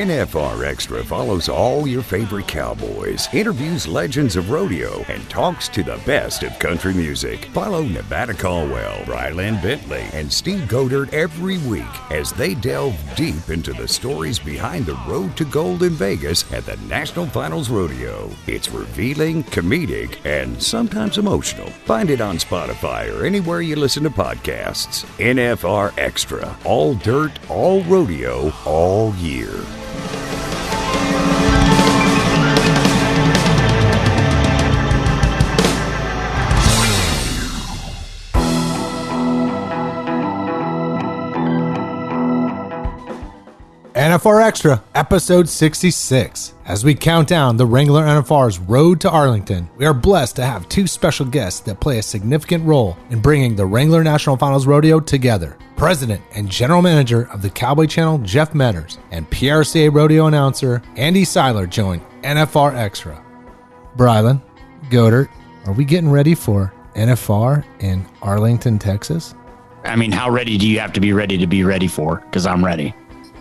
NFR Extra follows all your favorite cowboys, interviews legends of rodeo, and talks to the best of country music. Follow Nevada Caldwell, Ryland Bentley, and Steve Godert every week as they delve deep into the stories behind the road to gold in Vegas at the National Finals Rodeo. It's revealing, comedic, and sometimes emotional. Find it on Spotify or anywhere you listen to podcasts. NFR Extra. All dirt, all rodeo, all year. NFR Extra, episode 66. As we count down the Wrangler NFR's road to Arlington, we are blessed to have two special guests that play a significant role in bringing the Wrangler National Finals Rodeo together. President and General Manager of the Cowboy Channel, Jeff Medders, and PRCA Rodeo announcer, Andy Seiler, join NFR Extra. Brylan, Godert, are we getting ready for NFR in Arlington, Texas? I mean, how ready do you have to be ready for? Because I'm ready.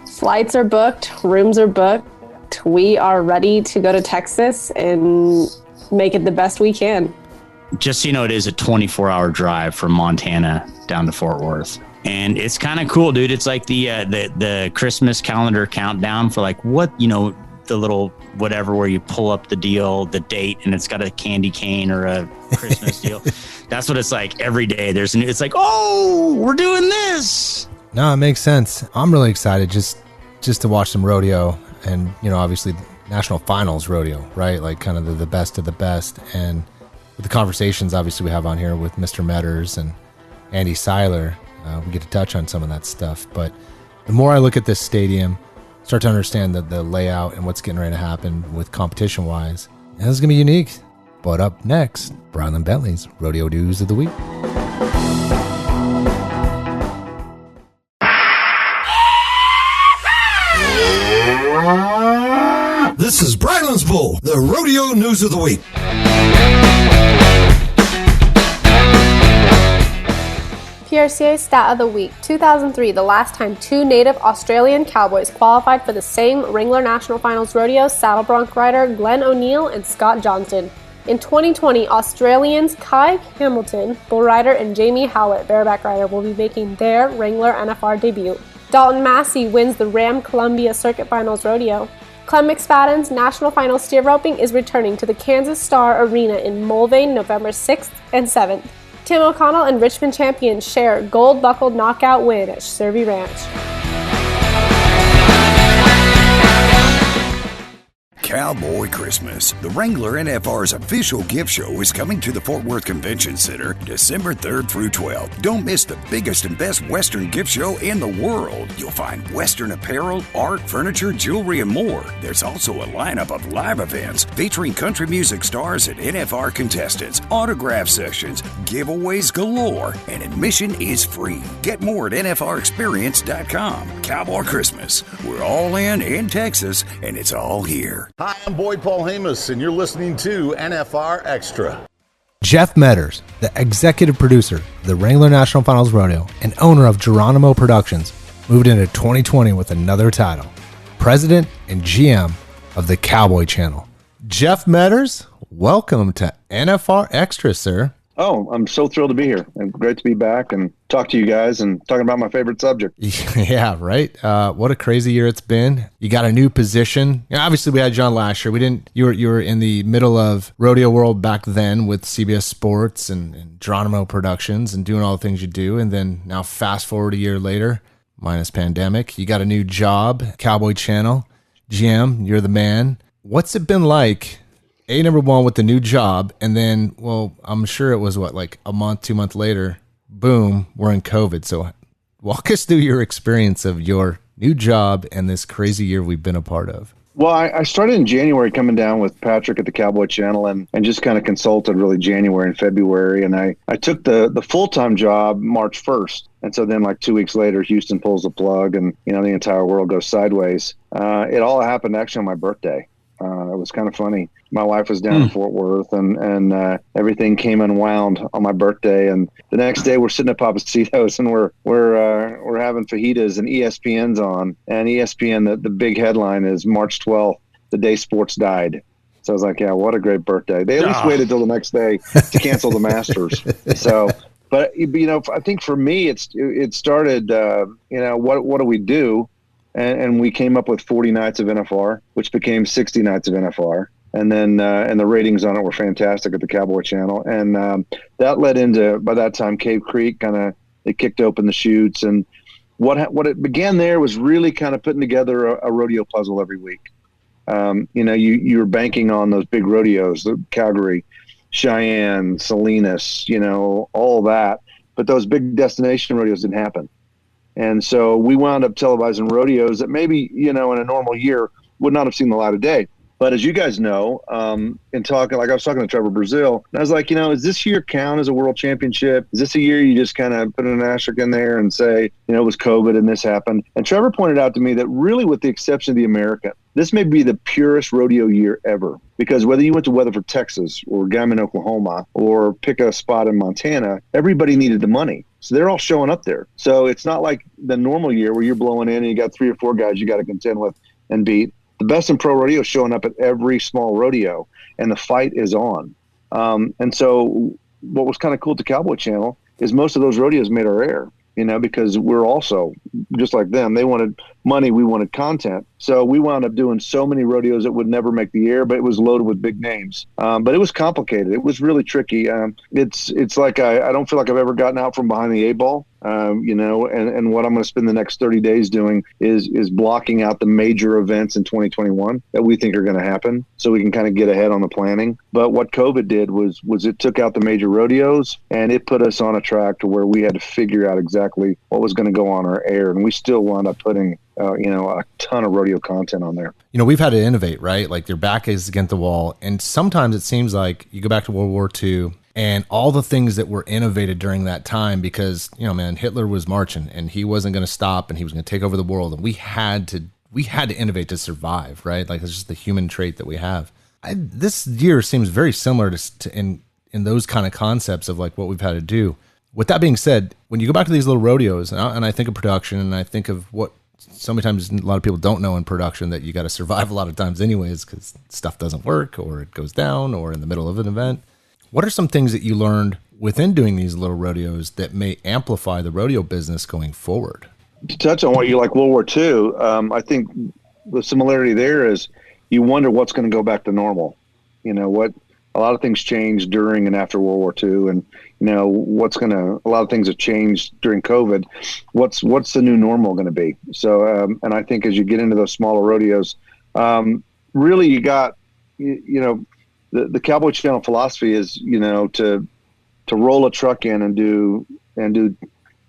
Flights are booked, rooms are booked. We are ready to go to Texas and make it the best we can. Just so you know, it is a 24-hour drive from Montana down to Fort Worth. And it's kind of cool, dude. It's like the Christmas calendar countdown for like what, you know, the little whatever where you pull up the deal, the date, and it's got a candy cane or a Christmas deal. That's what it's like every day. It's like, oh, we're doing this. No, it makes sense. I'm really excited just to watch some rodeo and, you know, obviously National Finals Rodeo, right? Like kind of the best of the best. And with the conversations, obviously, we have on here with Mr. Medders and Andy Seiler, we get to touch on some of that stuff. But the more I look at this stadium, start to understand the layout and what's getting ready to happen with competition-wise, and this is going to be unique. But up next, Ryland Bentley's Rodeo News of the Week. This is Bryland's Bull, the Rodeo News of the Week. PRCA Stat of the Week. 2003, the last time two native Australian cowboys qualified for the same Wrangler National Finals Rodeo, saddle bronc rider Glenn O'Neill and Scott Johnston. In 2020, Australians Kai Hamilton, bull rider, and Jamie Howlett, bareback rider, will be making their Wrangler NFR debut. Dalton Massey wins the Ram Columbia Circuit Finals Rodeo. Clem McSpadden's National Finals steer roping is returning to the Kansas Star Arena in Mulvane November 6th and 7th. Tim O'Connell and Richmond champions share gold-buckled knockout win at Cervi Ranch. Cowboy Christmas. The Wrangler NFR's official gift show is coming to the Fort Worth Convention Center December 3rd through 12th. Don't miss the biggest and best Western gift show in the world. You'll find Western apparel, art, furniture, jewelry, and more. There's also a lineup of live events featuring country music stars and NFR contestants, autograph sessions, giveaways galore, and admission is free. Get more at nfrexperience.com. Cowboy Christmas. We're all in Texas, and it's all here. Hi, I'm Boyd Paul Hamus, and you're listening to NFR Extra. Jeff Medders, the executive producer of the Wrangler National Finals Rodeo and owner of Geronimo Productions, moved into 2020 with another title, President and GM of the Cowboy Channel. Jeff Medders, welcome to NFR Extra, sir. Oh, I'm so thrilled to be here. And great to be back and talk to you guys and talking about my favorite subject. Yeah, right. What a crazy year it's been. You got a new position. You know, obviously, we had John last year. We didn't. You were in the middle of rodeo world back then with CBS Sports and Geronimo Productions and doing all the things you do. And then now, fast forward a year later, minus pandemic, you got a new job, Cowboy Channel, GM. You're the man. What's it been like? Number one, with the new job, and then, well, I'm sure it was like a month, 2 months later, boom, we're in COVID. So walk us through your experience of your new job and this crazy year we've been a part of. Well, I started in January coming down with Patrick at the Cowboy Channel and just kind of consulted really January and February. And I took the full-time job March 1st. And so then like 2 weeks later, Houston pulls the plug and, you know, the entire world goes sideways. It all happened actually on my birthday. It was kind of funny. My wife was down in Fort Worth, and everything came unwound on my birthday. And the next day, we're sitting at Papacitos, and we're having fajitas, and ESPN's on. And ESPN, the big headline is March 12th, the day sports died. So I was like, yeah, what a great birthday. They at least waited till the next day to cancel the Masters. So, but I think for me, it started. What do we do? And we came up with 40 nights of NFR, which became 60 nights of NFR. And then and the ratings on it were fantastic at the Cowboy Channel. And that led into, by that time, Cave Creek it kicked open the chutes. And what it began there was really kind of putting together a rodeo puzzle every week. You were banking on those big rodeos, the Calgary, Cheyenne, Salinas, all that. But those big destination rodeos didn't happen. And so we wound up televising rodeos that maybe, in a normal year would not have seen the light of day. But as you guys know, I was talking to Trevor Brazil, and I was like, is this year count as a world championship? Is this a year you just kind of put an asterisk in there and say, it was COVID and this happened? And Trevor pointed out to me that really, with the exception of the American, this may be the purest rodeo year ever. Because whether you went to Weatherford, Texas, or Gammon, Oklahoma, or pick a spot in Montana, everybody needed the money. So they're all showing up there. So it's not like the normal year where you're blowing in and you got 3 or 4 guys you got to contend with and beat. The best in pro rodeo is showing up at every small rodeo, and the fight is on. And so what was kind of cool at the Cowboy Channel is most of those rodeos made our air, because we're also just like them. They wanted money. We wanted content. So we wound up doing so many rodeos that would never make the air, but it was loaded with big names. But it was complicated. It was really tricky. It's like I don't feel like I've ever gotten out from behind the 8 ball. And what I'm going to spend the next 30 days doing is blocking out the major events in 2021 that we think are going to happen, so we can kind of get ahead on the planning. But what COVID did was it took out the major rodeos, and it put us on a track to where we had to figure out exactly what was going to go on our air, and we still wound up putting a ton of rodeo content on there. We've had to innovate, right? Like, their back is against the wall, and sometimes it seems like you go back to World War II and all the things that were innovated during that time, because, Hitler was marching and he wasn't going to stop, and he was going to take over the world. And we had to innovate to survive, right? Like, it's just the human trait that we have. This year seems very similar to in those kind of concepts of like what we've had to do. With that being said, when you go back to these little rodeos, and I think of production, and I think of what so many times a lot of people don't know in production, that you got to survive a lot of times anyways, because stuff doesn't work, or it goes down, or in the middle of an event. What are some things that you learned within doing these little rodeos that may amplify the rodeo business going forward? To touch on what you like World War II, I think the similarity there is you wonder what's going to go back to normal. A lot of things changed during and after World War II, and a lot of things have changed during COVID. What's the new normal going to be? So, and I think as you get into those smaller rodeos, really you got, the Cowboy Channel philosophy is, to roll a truck in and do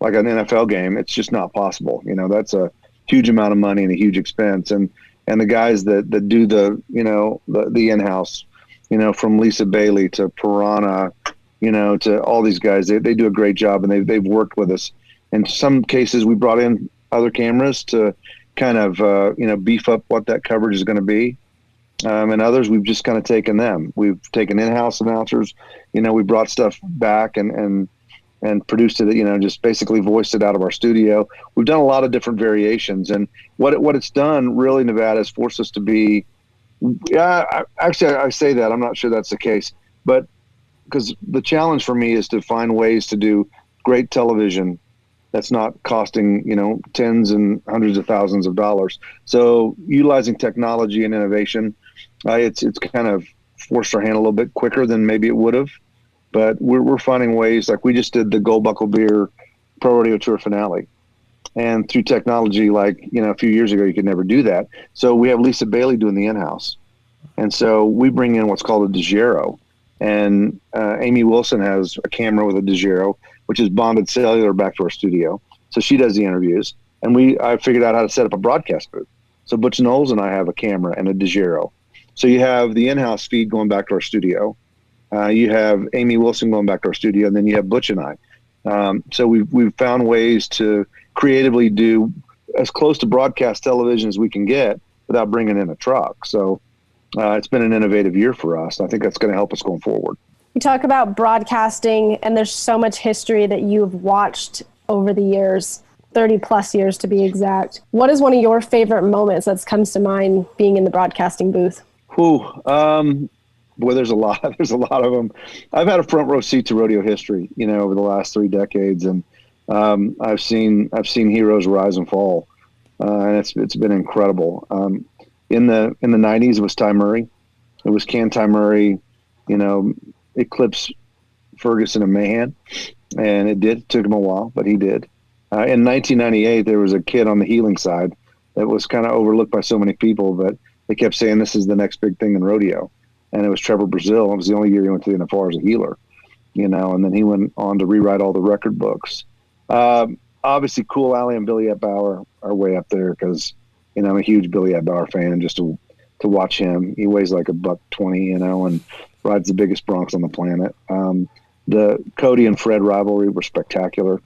like an NFL game. It's just not possible. That's a huge amount of money and a huge expense. And the guys that do the in-house, from Lisa Bailey to Piranha, to all these guys, they do a great job, and they've worked with us. In some cases, we brought in other cameras to kind of, beef up what that coverage is going to be. And others, we've just kind of taken them. We've taken in-house announcers. We brought stuff back and produced it, just basically voiced it out of our studio. We've done a lot of different variations. And what it's done, really, Nevada, has forced us to be, I say that. I'm not sure that's the case. But because the challenge for me is to find ways to do great television that's not costing, tens and hundreds of thousands of dollars. So utilizing technology and innovation, it's kind of forced our hand a little bit quicker than maybe it would have. But we're finding ways, like we just did the Gold Buckle Beer Pro Rodeo Tour finale. And through technology, a few years ago, you could never do that. So we have Lisa Bailey doing the in-house. And so we bring in what's called a DeGiro. And Amy Wilson has a camera with a DeGiro, which is bonded cellular back to our studio. So she does the interviews. And I figured out how to set up a broadcast booth. So Butch Knowles and I have a camera and a DeGiro. So you have the in-house feed going back to our studio. You have Amy Wilson going back to our studio, and then you have Butch and I. So we've found ways to creatively do as close to broadcast television as we can get without bringing in a truck. So it's been an innovative year for us. I think that's going to help us going forward. You talk about broadcasting, and there's so much history that you've watched over the years, 30 plus years to be exact. What is one of your favorite moments that comes to mind being in the broadcasting booth? Boy, there's a lot. There's a lot of them. I've had a front row seat to rodeo history, over the last 3 decades, and I've seen heroes rise and fall, and it's been incredible. In the 90s, it was Ty Murray. It was can Ty Murray, eclipse Ferguson and Mahan, and it took him a while, but he did. In 1998, there was a kid on the healing side that was kind of overlooked by so many people, but they kept saying this is the next big thing in rodeo. And it was Trevor Brazil. It was the only year he went to the NFR as a healer, and then he went on to rewrite all the record books. Obviously, Cool Alley and Billy Bauer are way up there because, I'm a huge Billy Bauer fan just to watch him. He weighs like $120, and rides the biggest broncs on the planet. The Cody and Fred rivalry were spectacular.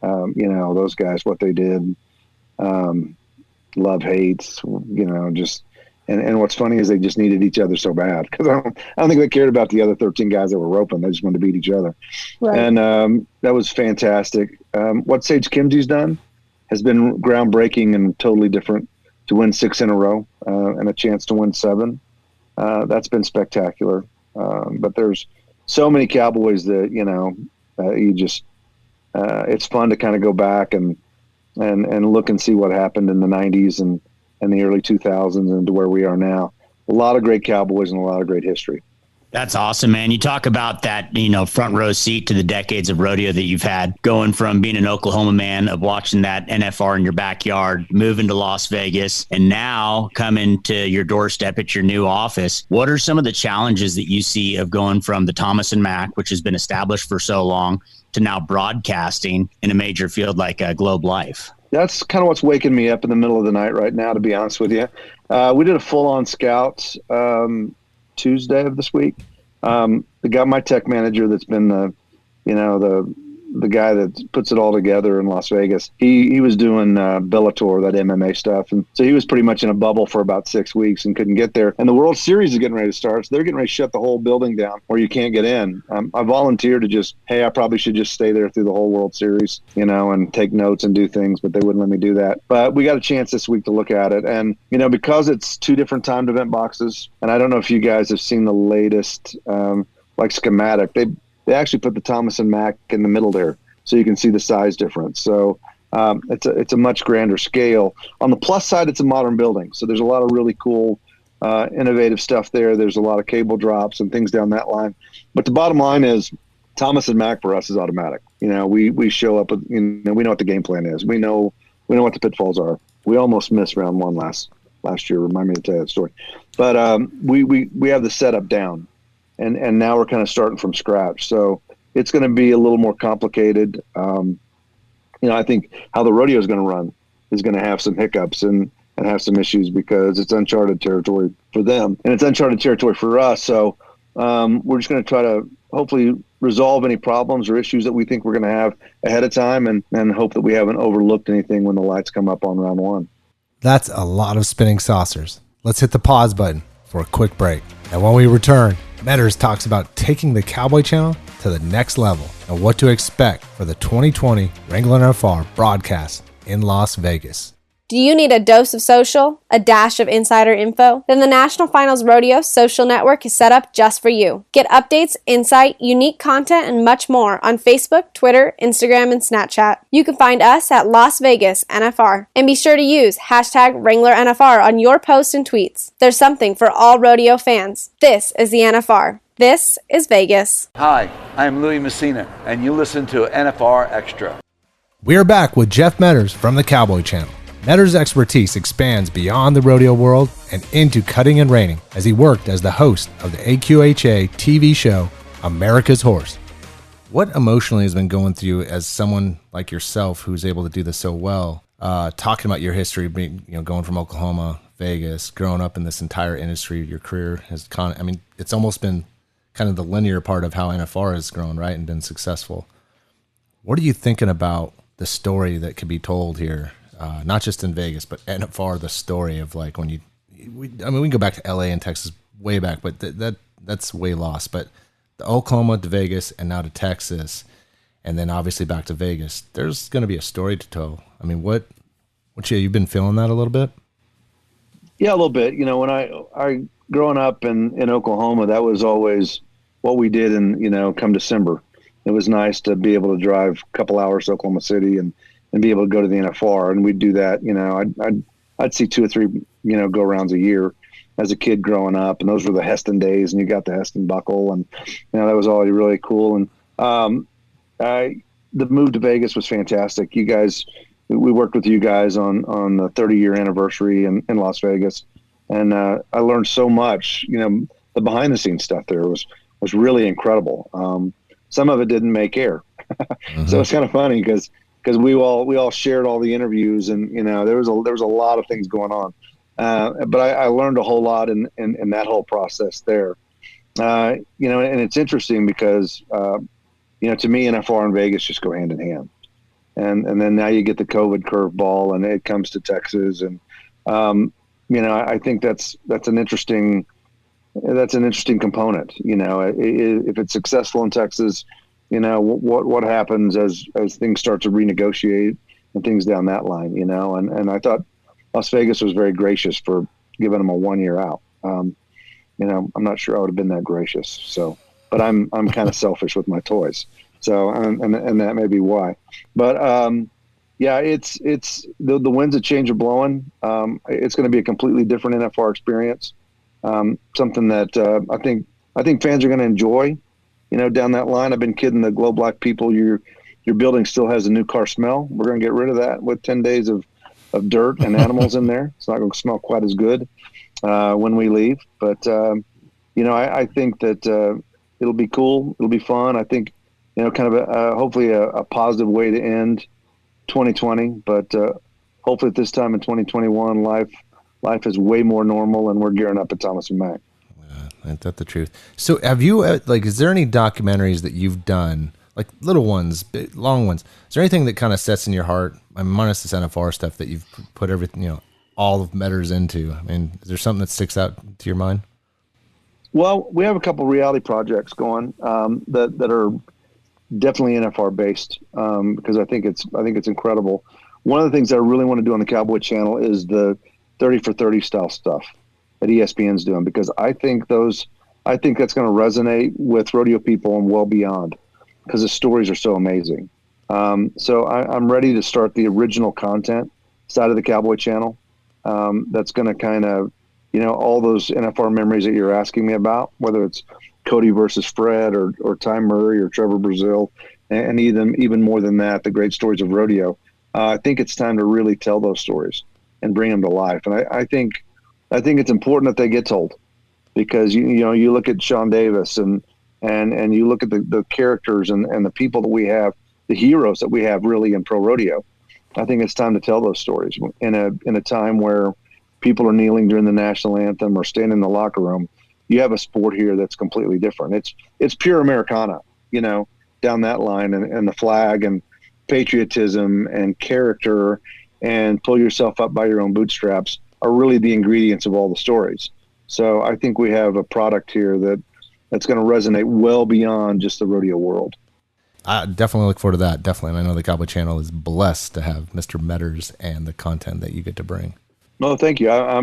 Those guys, what they did, love hates, just. And what's funny is they just needed each other so bad because I don't think they cared about the other 13 guys that were roping. They just wanted to beat each other. Right. And that was fantastic. What Sage Kimsey's done has been groundbreaking and totally different. To win 6 in a row and a chance to win 7, that's been spectacular. But there's so many Cowboys that you just it's fun to kind of go back and look and see what happened in the 90s and the early 2000s and to where we are now. A lot of great Cowboys and a lot of great history. That's awesome, man. You talk about that, front row seat to the decades of rodeo that you've had, going from being an Oklahoma man, of watching that NFR in your backyard, moving to Las Vegas, and now coming to your doorstep at your new office. What are some of the challenges that you see of going from the Thomas and Mack, which has been established for so long, to now broadcasting in a major field like Globe Life? That's kind of what's waking me up in the middle of the night right now, to be honest with you. We did a full-on scout Tuesday of this week. My tech manager that's been the guy that puts it all together in Las Vegas. He was doing Bellator, that MMA stuff, and so he was pretty much in a bubble for about 6 weeks and couldn't get there. And the World Series is getting ready to start, so they're getting ready to shut the whole building down where you can't get in. I volunteered to I probably should just stay there through the whole World Series, and take notes and do things, but they wouldn't let me do that. But we got a chance this week to look at it, and because it's 2 different timed event boxes, and I don't know if you guys have seen the latest schematic. They actually put the Thomas and Mack in the middle there, so you can see the size difference. So it's a much grander scale. On the plus side, it's a modern building, so there's a lot of really cool, innovative stuff there. There's a lot of cable drops and things down that line. But the bottom line is, Thomas and Mack for us is automatic. We show up with, we know what the game plan is. We know what the pitfalls are. We almost missed round 1 last year. Remind me to tell you that story. But we have the setup down. And now we're kind of starting from scratch. So it's going to be a little more complicated. I think how the rodeo is going to run is going to have some hiccups and have some issues because it's uncharted territory for them and it's uncharted territory for us. So we're just going to try to hopefully resolve any problems or issues that we think we're going to have ahead of time and hope that we haven't overlooked anything when the lights come up on round 1. That's a lot of spinning saucers. Let's hit the pause button for a quick break. And when we return, Medders talks about taking the Cowboy Channel to the next level and what to expect for the 2020 Wrangler NFR broadcast in Las Vegas. Do you need a dose of social, a dash of insider info? Then the National Finals Rodeo social network is set up just for you. Get updates, insight, unique content, and much more on Facebook, Twitter, Instagram, and Snapchat. You can find us at Las Vegas NFR. And be sure to use hashtag Wrangler NFR on your posts and tweets. There's something for all rodeo fans. This is the NFR. This is Vegas. Hi, I'm Louis Messina, and you listen to NFR Extra. We're back with Jeff Medders from the Cowboy Channel. Medders' expertise expands beyond the rodeo world and into cutting and reining as he worked as the host of the AQHA TV show America's Horse. What emotionally has been going through you as someone like yourself who's able to do this so well, talking about your history, being, going from Oklahoma, Vegas, growing up in this entire industry, your career has it's almost been kind of the linear part of how NFR has grown, right, and been successful. What are you thinking about the story that could be told here? Not just in Vegas, but NFR, the story of when we can go back to LA and Texas way back, but that's way lost. But the Oklahoma to Vegas and now to Texas, and then obviously back to Vegas, there's going to be a story to tell. I mean, you've been feeling that a little bit? Yeah, a little bit. You know, when I growing up in Oklahoma, that was always what we did come December. It was nice to be able to drive a couple hours to Oklahoma City and be able to go to the NFR. And we'd do that. You know, I'd see 2 or 3, go rounds a year as a kid growing up. And those were the Heston days, and you got the Heston buckle. And, that was all really cool. And the move to Vegas was fantastic. You guys, we worked with you guys on the 30-year anniversary in Las Vegas. And I learned so much. The behind the scenes stuff there was really incredible. Some of it didn't make air. So it's kind of funny because we all shared all the interviews, and there was a lot of things going on. But I learned a whole lot in that whole process there. And it's interesting because to me, NFR and Vegas just go hand in hand. And then now you get the COVID curveball, and it comes to Texas, and I think that's an interesting component. If it's successful in Texas, what happens as things start to renegotiate and things down that line. And I thought Las Vegas was very gracious for giving them a 1 year out. I'm not sure I would have been that gracious. So, but I'm kind of selfish with my toys. So, and that may be why. But it's the winds of change are blowing. It's going to be a completely different NFR experience. Something that I think fans are going to enjoy. Down that line, I've been kidding the Glow Black people. Your building still has a new car smell. We're going to get rid of that with 10 days of dirt and animals in there. It's not going to smell quite as good when we leave. But I think that it'll be cool. It'll be fun. I think kind of hopefully a positive way to end 2020. But hopefully at this time in 2021, life is way more normal, and we're gearing up at Thomas and Mack. Ain't that the truth? So have you, is there any documentaries that you've done, like little ones, big, long ones? Is there anything that kind of sets in your heart, minus this NFR stuff, that you've put everything, all of Medders into? I mean, is there something that sticks out to your mind? Well, we have a couple reality projects going that are definitely NFR based because I think it's incredible. One of the things that I really want to do on the Cowboy Channel is the 30 for 30 style stuff that ESPN's doing, because I think that's going to resonate with rodeo people and well beyond, because the stories are so amazing. So I'm ready to start the original content side of the Cowboy Channel. That's going to kind of, all those NFR memories that you're asking me about, whether it's Cody versus Fred or Ty Murray or Trevor Brazil, and even more than that, the great stories of rodeo. I think it's time to really tell those stories and bring them to life. And I think it's important that they get told, because you look at Sean Davis and you look at the characters and the people that we have, the heroes that we have really in pro rodeo. I think it's time to tell those stories in a time where people are kneeling during the national anthem or standing in the locker room. You have a sport here that's completely different. It's pure Americana, down that line, and the flag and patriotism and character and pull yourself up by your own bootstraps are really the ingredients of all the stories. So I think we have a product here that's going to resonate well beyond just the rodeo world. I definitely look forward to that. Definitely. And I know the Cowboy Channel is blessed to have Mr. Medders and the content that you get to bring. No, thank you. I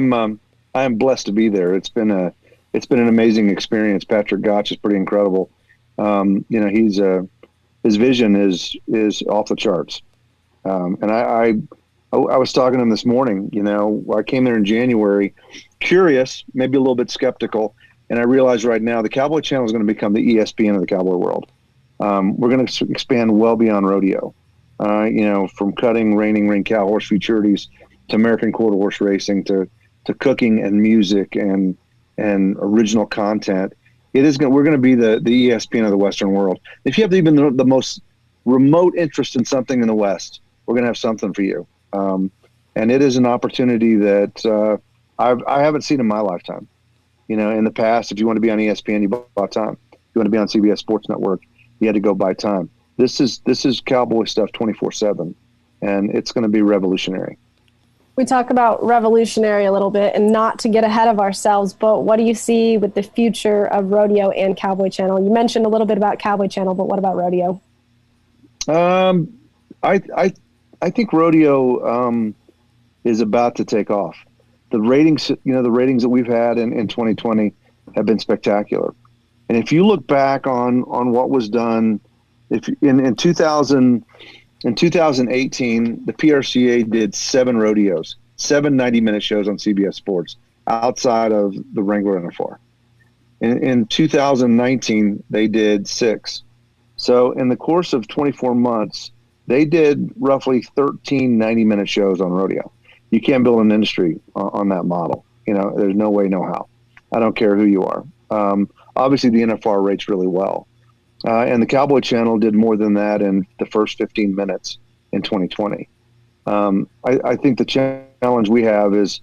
am blessed to be there. It's been an amazing experience. Patrick Gotch is pretty incredible. His vision is off the charts. And I was talking to him this morning. I came there in January, curious, maybe a little bit skeptical, and I realized right now the Cowboy Channel is going to become the ESPN of the cowboy world. We're going to expand well beyond rodeo. From cutting, reining, ring cow horse futurities to American quarter horse racing to cooking and music and original content. We're going to be the ESPN of the Western world. If you have even the most remote interest in something in the West, we're going to have something for you. And it is an opportunity that I haven't seen in my lifetime. In the past, if you want to be on ESPN, you bought time. If you want to be on CBS Sports Network, you had to go buy time. This is cowboy stuff 24/7, and it's going to be revolutionary. We talk about revolutionary a little bit and not to get ahead of ourselves, but what do you see with the future of rodeo and Cowboy Channel? You mentioned a little bit about Cowboy Channel, but what about rodeo? I think rodeo is about to take off. The ratings, the ratings that we've had in 2020 have been spectacular. And if you look back on what was done, if in 2018, the PRCA did 7 rodeos, 7 90-minute shows on CBS Sports outside of the Wrangler NFR. In 2019, they did 6. So in the course of 24 months, they did roughly 13 90-minute shows on rodeo. You can't build an industry on that model. There's no way, no how. I don't care who you are. Obviously, the NFR rates really well. And the Cowboy Channel did more than that in the first 15 minutes in 2020. I think the challenge we have is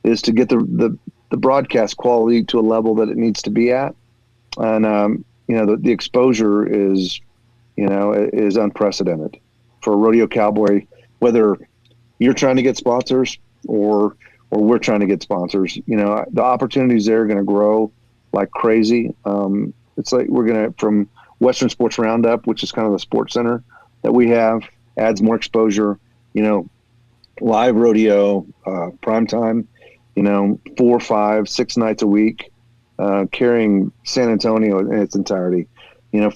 to get the broadcast quality to a level that it needs to be at. And, the exposure is unprecedented for a rodeo cowboy, whether you're trying to get sponsors or we're trying to get sponsors. The opportunities there are going to grow like crazy. It's like we're going to, from Western Sports Roundup, which is kind of the sports center that we have, adds more exposure, live rodeo, primetime, 4, 5, 6 nights a week, carrying San Antonio in its entirety,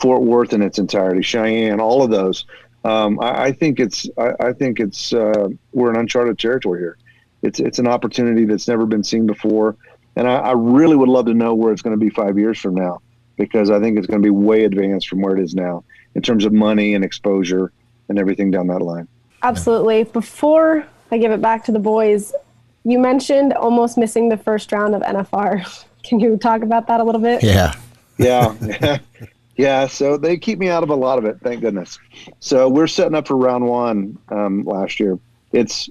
Fort Worth in its entirety, Cheyenne, all of those. I think we're in uncharted territory here. It's an opportunity that's never been seen before. And I really would love to know where it's going to be 5 years from now, because I think it's going to be way advanced from where it is now in terms of money and exposure and everything down that line. Absolutely. Before I give it back to the boys, you mentioned almost missing the first round of NFR. Can you talk about that a little bit? Yeah. Yeah. So they keep me out of a lot of it. Thank goodness. So we're setting up for round 1 last year. It's,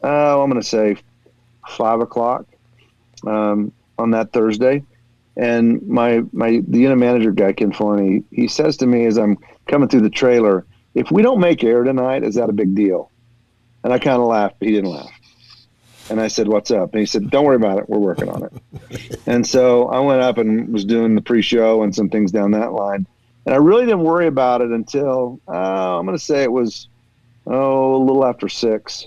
I'm going to say 5:00 on that Thursday. And the unit manager guy, Ken Forney, he says to me as I'm coming through the trailer, if we don't make air tonight, is that a big deal? And I kind of laughed, but he didn't laugh. And I said, what's up? And he said, don't worry about it. We're working on it. And so I went up and was doing the pre-show and some things down that line. And I really didn't worry about it until, I'm going to say it was, a little after 6.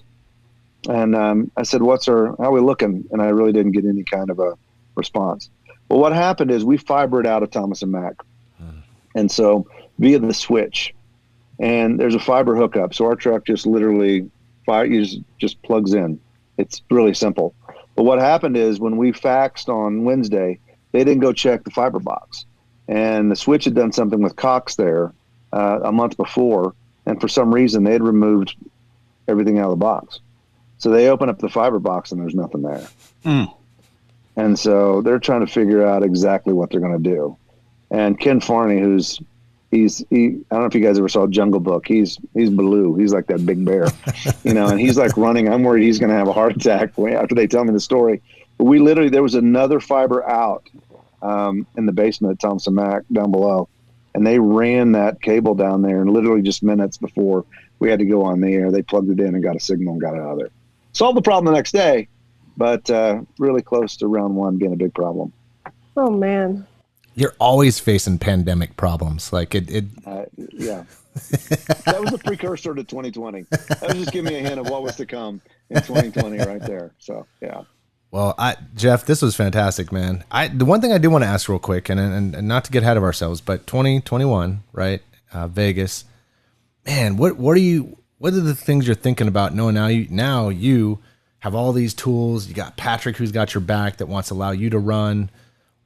And I said, how are we looking? And I really didn't get any kind of a response. Well, what happened is we fibered out of Thomas and Mack. And so via the switch, and there's a fiber hookup. So our truck just literally just plugs in. It's really simple. But what happened is when we faxed on Wednesday, they didn't go check the fiber box. And the switch had done something with Cox there a month before. And for some reason, they had removed everything out of the box. So they open up the fiber box and there's nothing there. And so they're trying to figure out exactly what they're going to do. And Ken Farney, I don't know if you guys ever saw Jungle Book. He's Baloo. He's like that big bear, and he's like running. I'm worried he's going to have a heart attack after they tell me the story. But there was another fiber out in the basement at Thompson Mack down below. And they ran that cable down there, and literally just minutes before we had to go on the air, they plugged it in and got a signal and got it out of there. Solved the problem the next day, but really close to round 1 being a big problem. Oh, man. You're always facing pandemic problems. Like yeah. That was a precursor to 2020. That was just giving me a hint of what was to come in 2020 right there. So, yeah. Well, Jeff, this was fantastic, man. The one thing I do want to ask real quick, and not to get ahead of ourselves, but 2021, right? Vegas, man, what are the things you're thinking about? Knowing now you have all these tools. You got Patrick, who's got your back, that wants to allow you to run.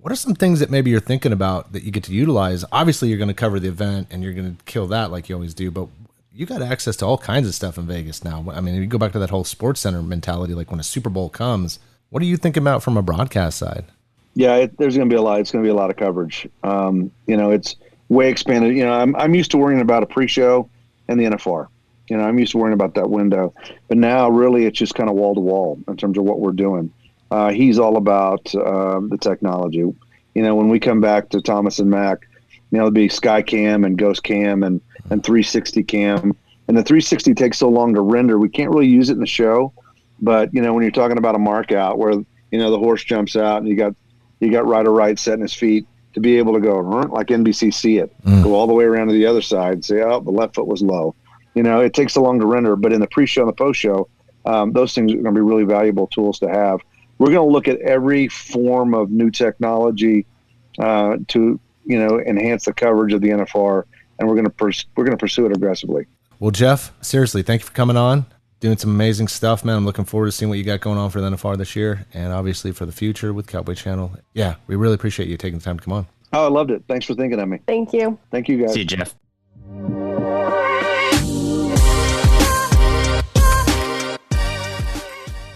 What are some things that maybe you're thinking about that you get to utilize? Obviously, you're going to cover the event and you're going to kill that like you always do, but you got access to all kinds of stuff in Vegas now. I mean, if you go back to that whole sports center mentality, like when a Super Bowl comes, what are you thinking about from a broadcast side? Yeah, there's going to be it's going to be a lot of coverage. It's way expanded. I'm used to worrying about a pre-show and the NFR. I'm used to worrying about that window, but now really it's just kind of wall to wall in terms of what we're doing. He's all about the technology. When we come back to Thomas and Mack, it'll be Sky Cam and Ghost Cam and 360 Cam. And the 360 takes so long to render, we can't really use it in the show. But, when you're talking about a mark out where, the horse jumps out and you got rider right setting his feet, to be able to go like NBC see it, go all the way around to the other side and say, oh, the left foot was low. It takes so long to render, but in the pre-show and the post-show, those things are going to be really valuable tools to have. We're going to look at every form of new technology to, enhance the coverage of the NFR, and we're going to pursue it aggressively. Well, Jeff, seriously, thank you for coming on, doing some amazing stuff, man. I'm looking forward to seeing what you got going on for the NFR this year, and obviously for the future with Cowboy Channel. Yeah, we really appreciate you taking the time to come on. Oh, I loved it. Thanks for thinking of me. Thank you. Thank you, guys. See you, Jeff.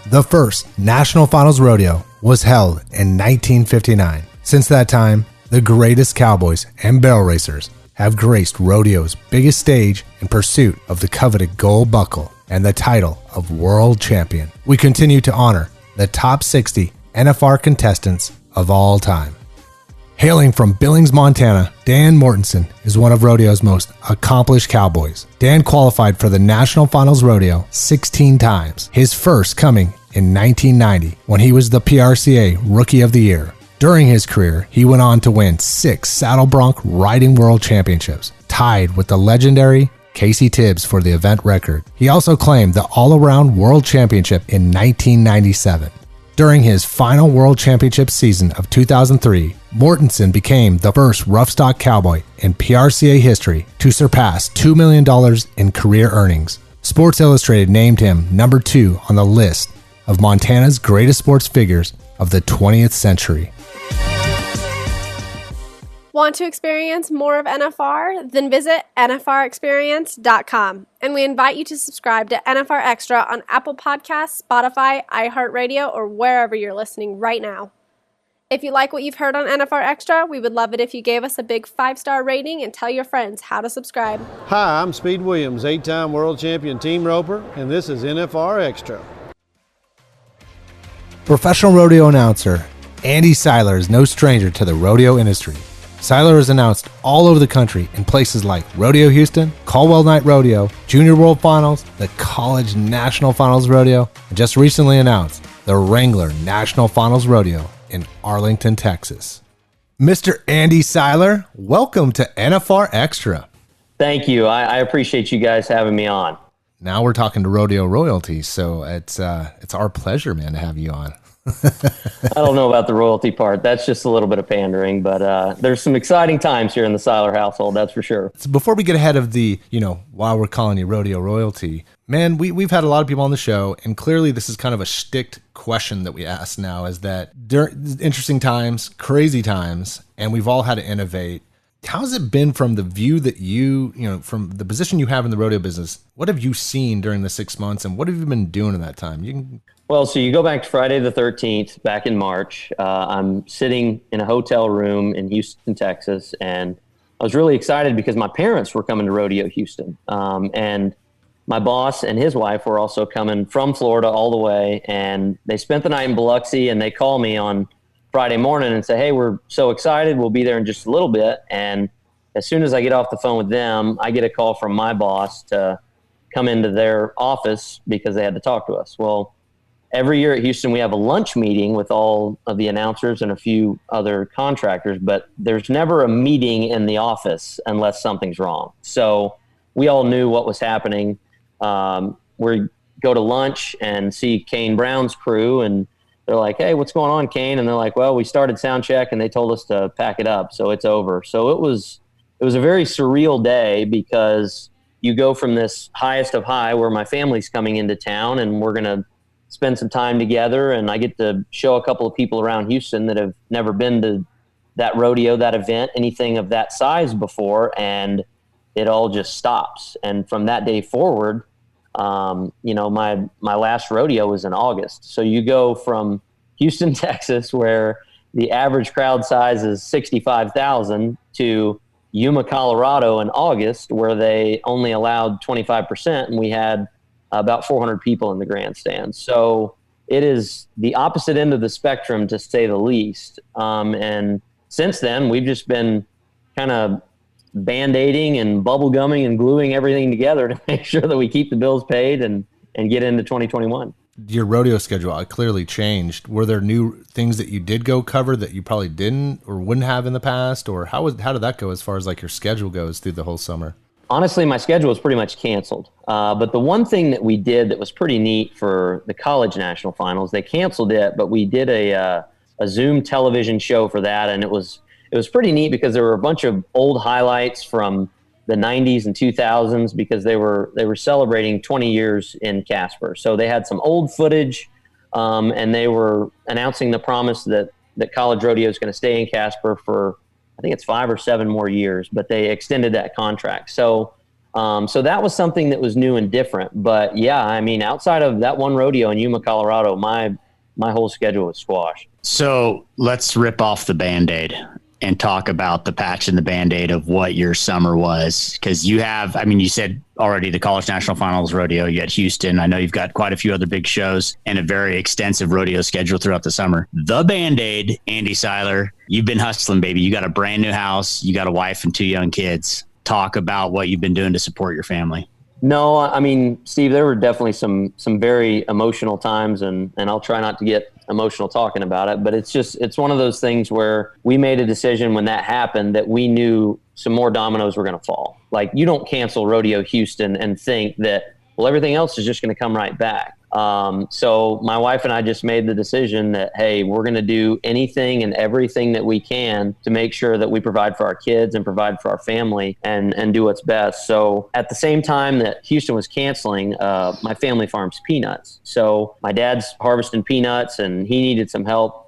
The first National Finals Rodeo was held in 1959. Since that time, the greatest cowboys and barrel racers have graced rodeo's biggest stage in pursuit of the coveted gold buckle and the title of world champion. We continue to honor the top 60 NFR contestants of all time. Hailing from Billings, Montana, Dan Mortensen is one of rodeo's most accomplished cowboys. Dan qualified for the National Finals Rodeo 16 times, his first coming in 1990 when he was the PRCA Rookie of the Year. During his career, he went on to win 6 saddle bronc riding world championships, tied with the legendary Casey Tibbs for the event record. He also claimed the all-around world championship in 1997. During his final world championship season of 2003, Mortensen became the first roughstock cowboy in PRCA history to surpass $2 million in career earnings. Sports Illustrated named him number 2 on the list of Montana's greatest sports figures of the 20th century. Want to experience more of NFR? Then visit nfrexperience.com. And we invite you to subscribe to NFR Extra on Apple Podcasts, Spotify, iHeartRadio, or wherever you're listening right now. If you like what you've heard on NFR Extra, we would love it if you gave us a big 5-star rating and tell your friends how to subscribe. Hi, I'm Speed Williams, 8-time world champion team roper, and this is NFR Extra. Professional rodeo announcer Andy Seiler is no stranger to the rodeo industry. Seiler is announced all over the country in places like Rodeo Houston, Caldwell Night Rodeo, Junior World Finals, the College National Finals Rodeo, and just recently announced the Wrangler National Finals Rodeo in Arlington, Texas. Mr. Andy Seiler, welcome to NFR Extra. Thank you. I appreciate you guys having me on. Now we're talking to rodeo royalty, so it's our pleasure, man, to have you on. I don't know about the royalty part. That's just a little bit of pandering, but there's some exciting times here in the Seiler household, that's for sure. So before we get ahead of the, why we're calling you rodeo royalty, man, we've had a lot of people on the show, and clearly this is kind of a shticked question that we ask now, is that during interesting times, crazy times, and we've all had to innovate. How's it been from the view that from the position you have in the rodeo business? What have you seen during the 6 months, and what have you been doing in that time? Well, so you go back to Friday the 13th, back in March. I'm sitting in a hotel room in Houston, Texas, and I was really excited because my parents were coming to Rodeo Houston. And my boss and his wife were also coming from Florida all the way, and they spent the night in Biloxi, and they call me on Friday morning and say, hey, we're so excited. We'll be there in just a little bit. And as soon as I get off the phone with them, I get a call from my boss to come into their office because they had to talk to us. Well, every year at Houston, we have a lunch meeting with all of the announcers and a few other contractors, but there's never a meeting in the office unless something's wrong. So we all knew what was happening. We go to lunch and see Kane Brown's crew, and they're like, hey, what's going on, Kane? And they're like, well, we started sound check and they told us to pack it up, so it's over. So it was a very surreal day because you go from this highest of high where my family's coming into town and we're going to spend some time together, and I get to show a couple of people around Houston that have never been to that rodeo, that event, anything of that size before, and it all just stops. And from that day forward, my last rodeo was in August. So you go from Houston, Texas, where the average crowd size is 65,000, to Yuma, Colorado in August, where they only allowed 25%, and we had about 400 people in the grandstand. So it is the opposite end of the spectrum, to say the least. And since then, we've just been kind of band-aiding and bubble gumming and gluing everything together to make sure that we keep the bills paid and get into 2021. your rodeo schedule clearly changed. Were there new things that you did go cover that you probably didn't or wouldn't have in the past? Or how did that go as far as like your schedule goes through the whole summer? Honestly, my schedule was pretty much canceled. But the one thing that we did that was pretty neat for the college national finals, they canceled it, but we did a Zoom television show for that. And it was pretty neat because there were a bunch of old highlights from the 90s and 2000s because they were celebrating 20 years in Casper. So they had some old footage, and they were announcing the promise that college rodeo is going to stay in Casper for, I think it's 5 or 7 more years, but they extended that contract. So that was something that was new and different. But yeah, I mean, outside of that one rodeo in Yuma, Colorado, my whole schedule was squashed. So let's rip off the Band-Aid and talk about the patch and the Band-Aid of what your summer was. Because you have, I mean, you said already the College National Finals Rodeo, you had Houston. I know you've got quite a few other big shows and a very extensive rodeo schedule throughout the summer. The Band-Aid, Andy Seiler, you've been hustling, baby. You got a brand new house. You got a wife and 2 young kids. Talk about what you've been doing to support your family. No, I mean, Steve, there were definitely some very emotional times, and I'll try not to get emotional talking about it, but it's one of those things where we made a decision when that happened that we knew some more dominoes were going to fall. Like, you don't cancel Rodeo Houston and think that, well, everything else is just going to come right back. So my wife and I just made the decision that, hey, we're going to do anything and everything that we can to make sure that we provide for our kids and provide for our family and do what's best. So at the same time that Houston was canceling, my family farms peanuts. So my dad's harvesting peanuts and he needed some help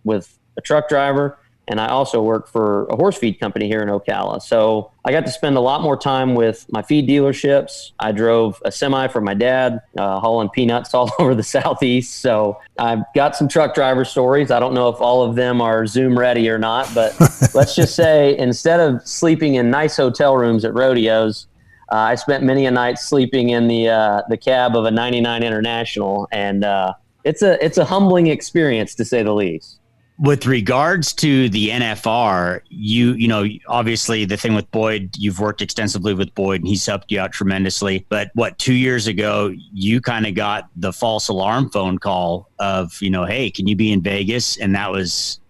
with a truck driver. And I also work for a horse feed company here in Ocala. So I got to spend a lot more time with my feed dealerships. I drove a semi for my dad, hauling peanuts all over the Southeast. So I've got some truck driver stories. I don't know if all of them are Zoom ready or not, but let's just say instead of sleeping in nice hotel rooms at rodeos, I spent many a night sleeping in the cab of a 99 International. And it's a humbling experience, to say the least. With regards to the NFR, you know, obviously the thing with Boyd, you've worked extensively with Boyd and he's helped you out tremendously. But 2 years ago, you kind of got the false alarm phone call of, you know, hey, can you be in Vegas? And that was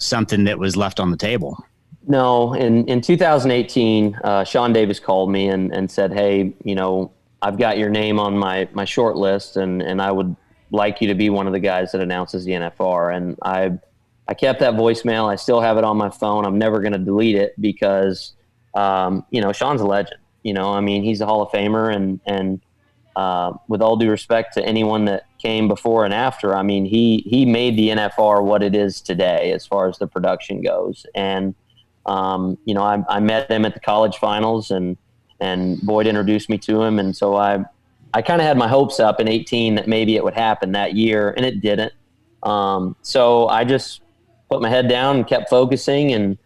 something that was left on the table. No, in 2018, Sean Davis called me and said, hey, you know, I've got your name on my short list and I would like you to be one of the guys that announces the NFR. And I kept that voicemail. I still have it on my phone. I'm never going to delete it because, you know, Sean's a legend. You know, I mean, he's a Hall of Famer and with all due respect to anyone that came before and after, I mean, he made the NFR what it is today as far as the production goes. And, you know, I met him at the college finals and Boyd introduced me to him. And so I kind of had my hopes up in 18 that maybe it would happen that year, and it didn't. So I just put my head down and kept focusing. And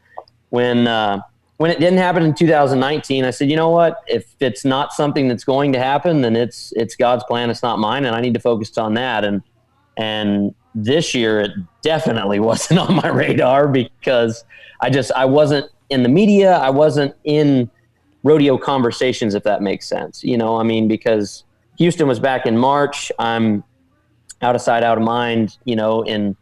when it didn't happen in 2019, I said, you know what? If it's not something that's going to happen, then it's God's plan. It's not mine, and I need to focus on that. And this year, it definitely wasn't on my radar because I wasn't in the media. I wasn't in rodeo conversations, if that makes sense. You know, I mean, because Houston was back in March. I'm out of sight, out of mind, in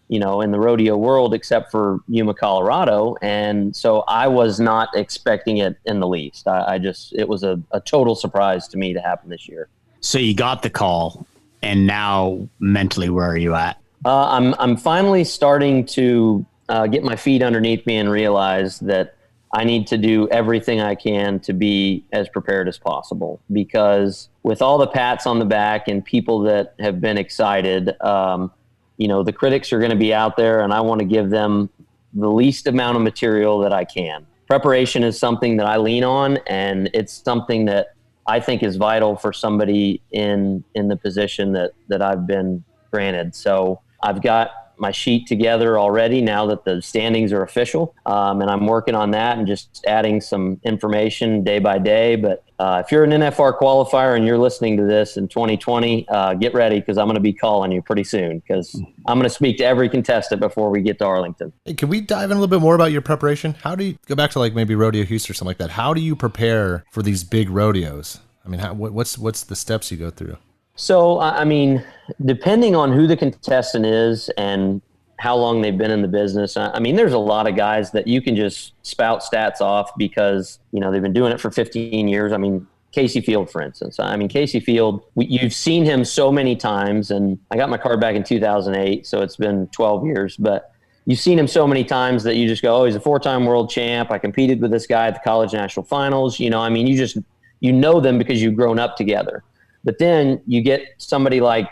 the rodeo world, except for Yuma, Colorado. And so I was not expecting it in the least. It was a total surprise to me to happen this year. So you got the call, and now mentally, where are you at? I'm finally starting to get my feet underneath me and realize that I need to do everything I can to be as prepared as possible, because with all the pats on the back and people that have been excited, the critics are going to be out there, and I want to give them the least amount of material that I can. Preparation is something that I lean on, and it's something that I think is vital for somebody in the position that I've been granted. So I've got my sheet together already now that the standings are official. And I'm working on that and just adding some information day by day. But if you're an NFR qualifier and you're listening to this in 2020, get ready, because I'm going to be calling you pretty soon, because I'm going to speak to every contestant before we get to Arlington. Hey, can we dive in a little bit more about your preparation? How do you go back to like maybe Rodeo Houston or something like that? How do you prepare for these big rodeos? I mean, what's the steps you go through? So, I mean, depending on who the contestant is and how long they've been in the business, I mean, there's a lot of guys that you can just spout stats off because, you know, they've been doing it for 15 years. I mean, Casey Field, for instance. I mean, Casey Field, you've seen him so many times, and I got my card back in 2008, so it's been 12 years, but you've seen him so many times that you just go, oh, he's a 4-time world champ. I competed with this guy at the College National Finals. You know, I mean, you know them because you've grown up together. But then you get somebody like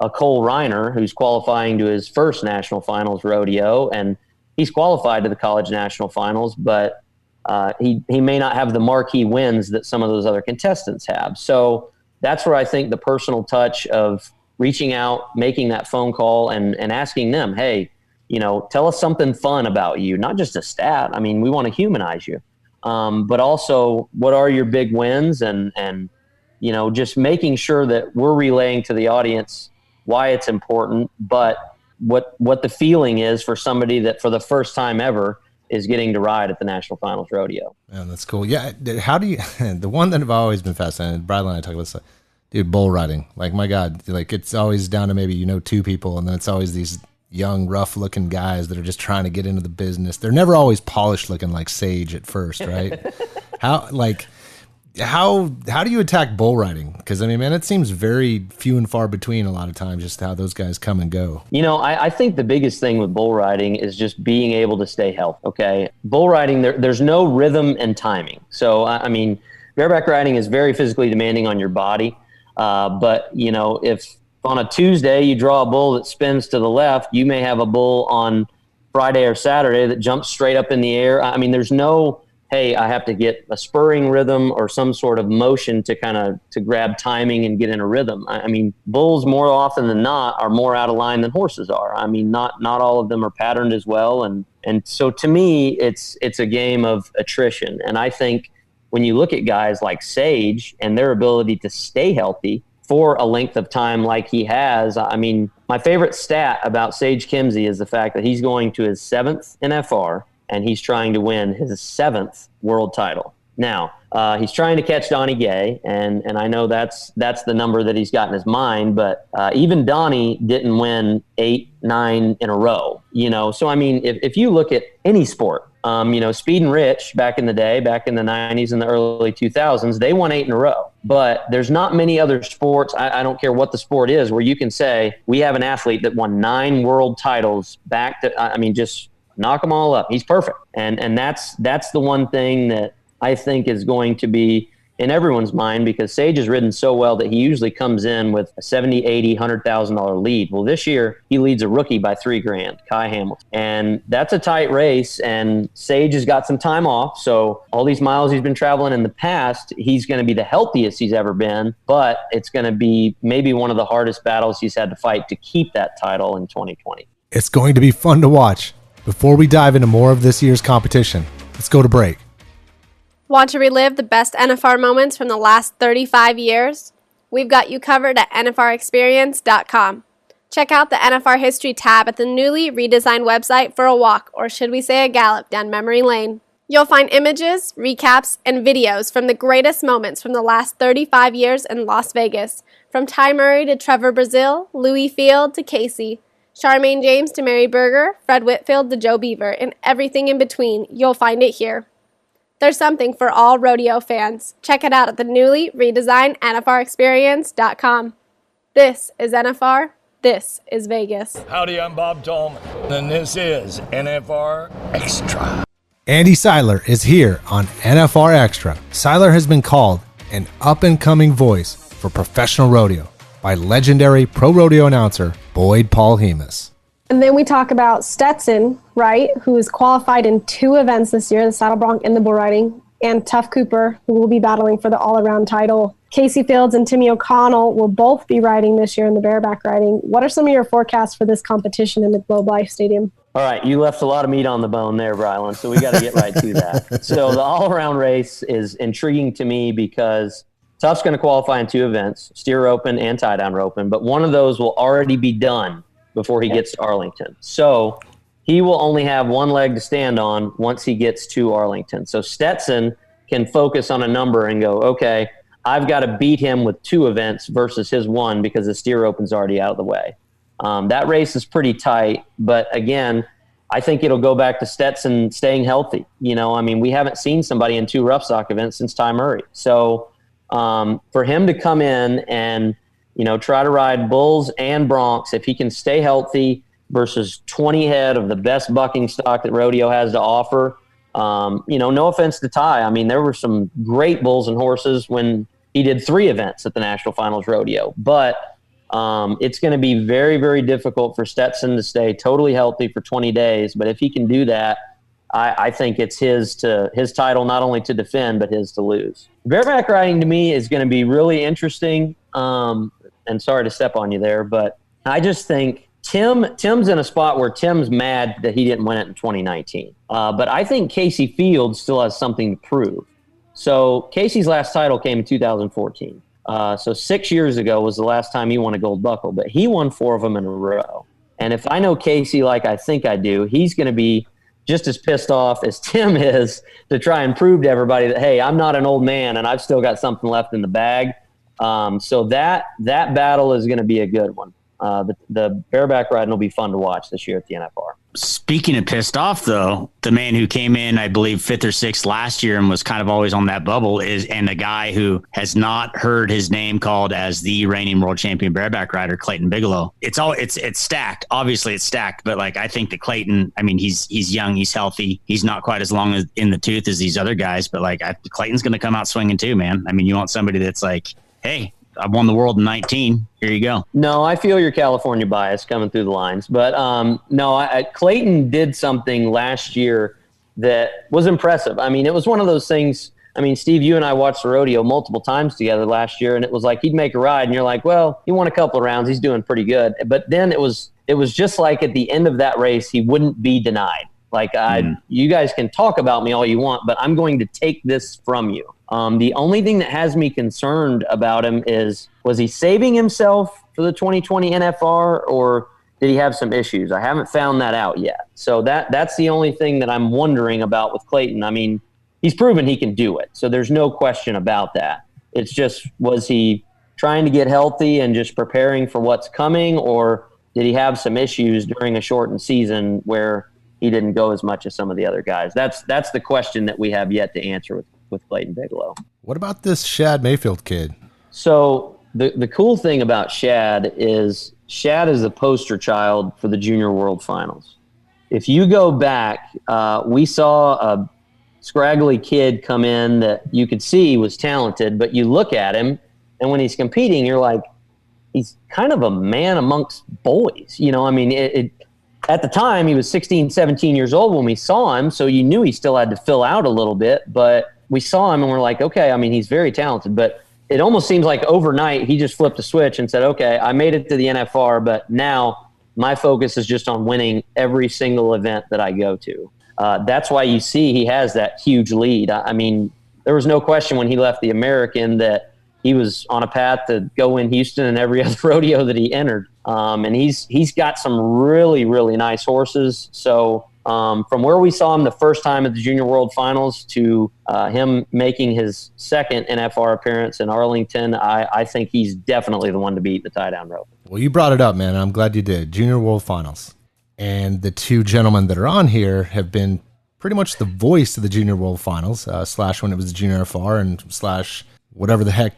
a Cole Reiner who's qualifying to his first National Finals Rodeo, and he's qualified to the College National Finals, but he may not have the marquee wins that some of those other contestants have. So that's where I think the personal touch of reaching out, making that phone call, and asking them, hey, you know, tell us something fun about you, not just a stat. I mean, we want to humanize you, but also what are your big wins, and you know, just making sure that we're relaying to the audience why it's important, but what the feeling is for somebody that for the first time ever is getting to ride at the National Finals Rodeo. Man, that's cool. Yeah. How do you, the one that I've always been fascinated, Bradley and I talk about this, dude, bull riding. Like, my God, like it's always down to maybe, you know, 2 people. And then it's always these young, rough looking guys that are just trying to get into the business. They're never always polished looking like Sage at first, right? How do you attack bull riding? Because I mean, man, it seems very few and far between a lot of times, just how those guys come and go. You know, I think the biggest thing with bull riding is just being able to stay healthy. Okay, bull riding, there's no rhythm and timing. So I mean, bareback riding is very physically demanding on your body. But you know, if on a Tuesday you draw a bull that spins to the left, you may have a bull on Friday or Saturday that jumps straight up in the air. I mean, there's no, hey, I have to get a spurring rhythm or some sort of motion to grab timing and get in a rhythm. I mean, bulls more often than not are more out of line than horses are. I mean, not all of them are patterned as well. And so to me, it's a game of attrition. And I think when you look at guys like Sage and their ability to stay healthy for a length of time like he has, I mean, my favorite stat about Sage Kimzey is the fact that he's going to his 7th NFR, and he's trying to win his 7th world title. Now, he's trying to catch Donnie Gay, and I know that's the number that he's got in his mind, but even Donnie didn't win 8, 9 in a row, you know? So, I mean, if you look at any sport, you know, Speed and Rich back in the day, back in the 90s and the early 2000s, they won 8 in a row. But there's not many other sports, I don't care what the sport is, where you can say, we have an athlete that won 9 world titles back to, I mean, just knock them all up. He's perfect. And that's the one thing that I think is going to be in everyone's mind, because Sage has ridden so well that he usually comes in with a $70,000, $80,000, $100,000 lead. Well, this year he leads a rookie by $3,000, Kai Hamilton. And that's a tight race, and Sage has got some time off. So all these miles he's been traveling in the past, he's going to be the healthiest he's ever been, but it's going to be maybe one of the hardest battles he's had to fight to keep that title in 2020. It's going to be fun to watch. Before we dive into more of this year's competition, let's go to break. Want to relive the best NFR moments from the last 35 years? We've got you covered at NFRExperience.com. Check out the NFR History tab at the newly redesigned website for a walk, or should we say a gallop, down memory lane. You'll find images, recaps, and videos from the greatest moments from the last 35 years in Las Vegas, from Ty Murray to Trevor Brazil, Louis Field to Casey, Charmaine James to Mary Berger, Fred Whitfield to Joe Beaver, and everything in between. You'll find it here. There's something for all rodeo fans. Check it out at the newly redesigned NFRExperience.com. This is NFR. This is Vegas. Howdy, I'm Bob Tallman, and this is NFR Extra. Andy Seiler is here on NFR Extra. Seiler has been called an up-and-coming voice for professional rodeo by legendary pro rodeo announcer Boyd Paul Hemus. And then we talk about Stetson, right, who is qualified in 2 events this year, the saddle bronc and the bull riding, and Tough Cooper, who will be battling for the all-around title. Casey Fields and Timmy O'Connell will both be riding this year in the bareback riding. What are some of your forecasts for this competition in the Globe Life Stadium? All right, you left a lot of meat on the bone there, Brylan, so we got to get right to that. So the all-around race is intriguing to me because Tough's going to qualify in 2 events, steer open and tie-down open, but one of those will already be done before he gets to Arlington. So he will only have one leg to stand on once he gets to Arlington. So Stetson can focus on a number and go, okay, I've got to beat him with 2 events versus his 1 because the steer open's already out of the way. That race is pretty tight, but again, I think it'll go back to Stetson staying healthy. We haven't seen somebody in 2 rough stock events since Ty Murray. So for him to come in and, try to ride bulls and broncs, if he can stay healthy versus 20 head of the best bucking stock that rodeo has to offer, no offense to Ty. There were some great bulls and horses when he did 3 events at the National Finals Rodeo, but it's going to be very, very difficult for Stetson to stay totally healthy for 20 days. But if he can do that, I think it's his title not only to defend, but his to lose. Bareback riding to me is going to be really interesting. And sorry to step on you there, but I just think Tim's in a spot where Tim's mad that he didn't win it in 2019. But I think Casey Fields still has something to prove. So Casey's last title came in 2014. So 6 years ago was the last time he won a gold buckle, but he won 4 of them in a row. And if I know Casey like I think I do, he's going to be just as pissed off as Tim is to try and prove to everybody that, hey, I'm not an old man and I've still got something left in the bag. So that battle is going to be a good one. The bareback riding will be fun to watch this year at the NFR. Speaking of pissed off, though, the man who came in, I believe, 5th or 6th last year and was kind of always on that bubble and the guy who has not heard his name called as the reigning world champion bareback rider, Clayton Bigelow. It's stacked. Obviously, it's stacked. But I think that Clayton, he's young, he's healthy, he's not quite as long as in the tooth as these other guys. But Clayton's going to come out swinging too, man. You want somebody that's hey, I won the world in 19. Here you go. No, I feel your California bias coming through the lines. But Clayton did something last year that was impressive. It was one of those things. Steve, you and I watched the rodeo multiple times together last year, and it was he'd make a ride, and you're like, well, he won a couple of rounds. He's doing pretty good. But then it was just at the end of that race, he wouldn't be denied. You guys can talk about me all you want, but I'm going to take this from you. The only thing that has me concerned about him is, was he saving himself for the 2020 NFR, or did he have some issues? I haven't found that out yet. So that's the only thing that I'm wondering about with Clayton. He's proven he can do it, so there's no question about that. It's just, was he trying to get healthy and just preparing for what's coming, or did he have some issues during a shortened season where he didn't go as much as some of the other guys? That's the question that we have yet to answer with Clayton Bigelow. What about this Shad Mayfield kid? So the cool thing about Shad is the poster child for the Junior World Finals. If you go back, we saw a scraggly kid come in that you could see was talented, but you look at him, and when he's competing, you're like, he's kind of a man amongst boys. At the time, he was 16, 17 years old when we saw him, so you knew he still had to fill out a little bit, but we saw him and we're like, okay, he's very talented, but it almost seems like overnight he just flipped a switch and said, okay, I made it to the NFR, but now my focus is just on winning every single event that I go to. That's why you see he has that huge lead. There was no question when he left the American that he was on a path to go win Houston and every other rodeo that he entered. And he's got some really, really nice horses. So from where we saw him the first time at the Junior World Finals to him making his second NFR appearance in Arlington, I think he's definitely the one to beat the tie-down rope. Well, you brought it up, man. I'm glad you did. Junior World Finals. And the 2 gentlemen that are on here have been pretty much the voice of the Junior World Finals, / when it was the Junior NFR and / whatever the heck,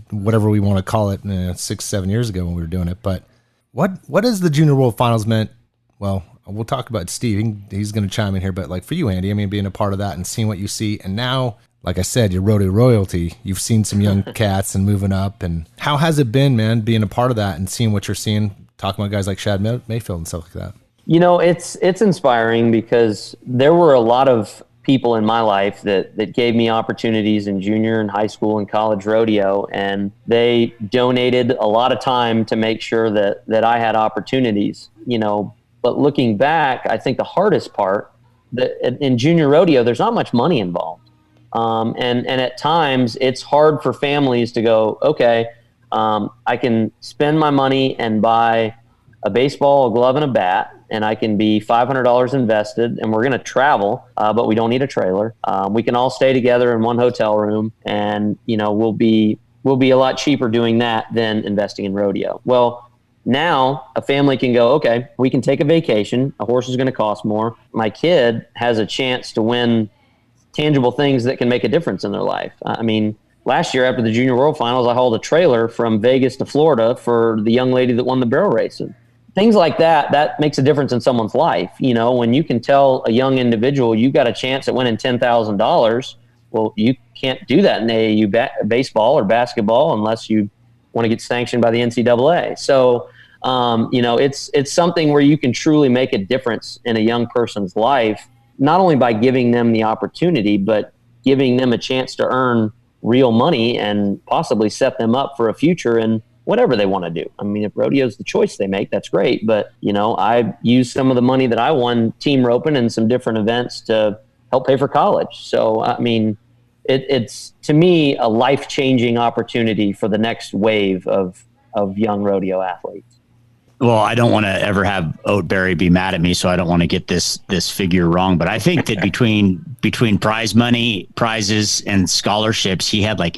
whatever we want to call it, 6-7 years ago when we were doing it. But what has the Junior World Finals meant? Well, we'll talk about Steve. He's going to chime in here. But for you, Andy, being a part of that and seeing what you see. And now, like I said, your rodeo royalty. You've seen some young cats and moving up. And how has it been, man, being a part of that and seeing what you're seeing, talking about guys like Shad Mayfield and stuff like that? It's inspiring because there were a lot of people in my life that gave me opportunities in junior and high school and college rodeo, and they donated a lot of time to make sure that I had opportunities, But looking back, I think the hardest part, that in junior rodeo, there's not much money involved. And at times it's hard for families to go, okay, I can spend my money and buy a baseball, a glove, and a bat, and I can be $500 invested, and we're going to travel, but we don't need a trailer. We can all stay together in one hotel room, and we'll be will be a lot cheaper doing that than investing in rodeo. Well, now a family can go, okay, we can take a vacation. A horse is going to cost more. My kid has a chance to win tangible things that can make a difference in their life. I mean, last year after the Junior World Finals, I hauled a trailer from Vegas to Florida for the young lady that won the barrel race. And things like that makes a difference in someone's life. You know, when you can tell a young individual you got a chance at winning $10,000, well, you can't do that in AAU baseball or basketball unless you want to get sanctioned by the NCAA. So, you know, it's something where you can truly make a difference in a young person's life, not only by giving them the opportunity, but giving them a chance to earn real money and possibly set them up for a future in whatever they want to do. I mean, if rodeo is the choice they make, that's great. But, you know, I used some of the money that I won team roping and some different events to help pay for college. So, I mean, it's to me a life-changing opportunity for the next wave of young rodeo athletes. Well, I don't want to ever have Oatberry be mad at me, so I don't want to get this figure wrong. But I think that between prize money, prizes, and scholarships, he had like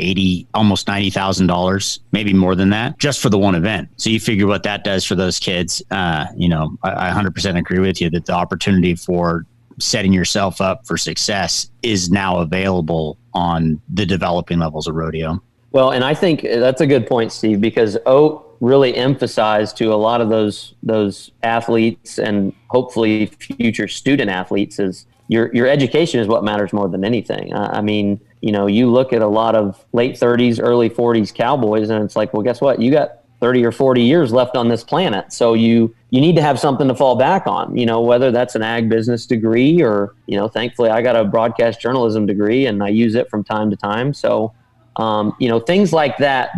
almost $90,000, maybe more than that, just for the one event. So you figure what that does for those kids. You know, I 100% agree with you that the opportunity for setting yourself up for success is now available on the developing levels of rodeo. Well, and I think that's a good point, Steve, because Oat really emphasized to a lot of those athletes and hopefully future student athletes is your education is what matters more than anything. I mean, you know, you look at a lot of late 30s, early 40s cowboys, and it's like, well, guess what? You got 30 or 40 years left on this planet. So you need to have something to fall back on, you know, whether that's an ag business degree or, you know, thankfully I got a broadcast journalism degree and I use it from time to time. So, you know, things like that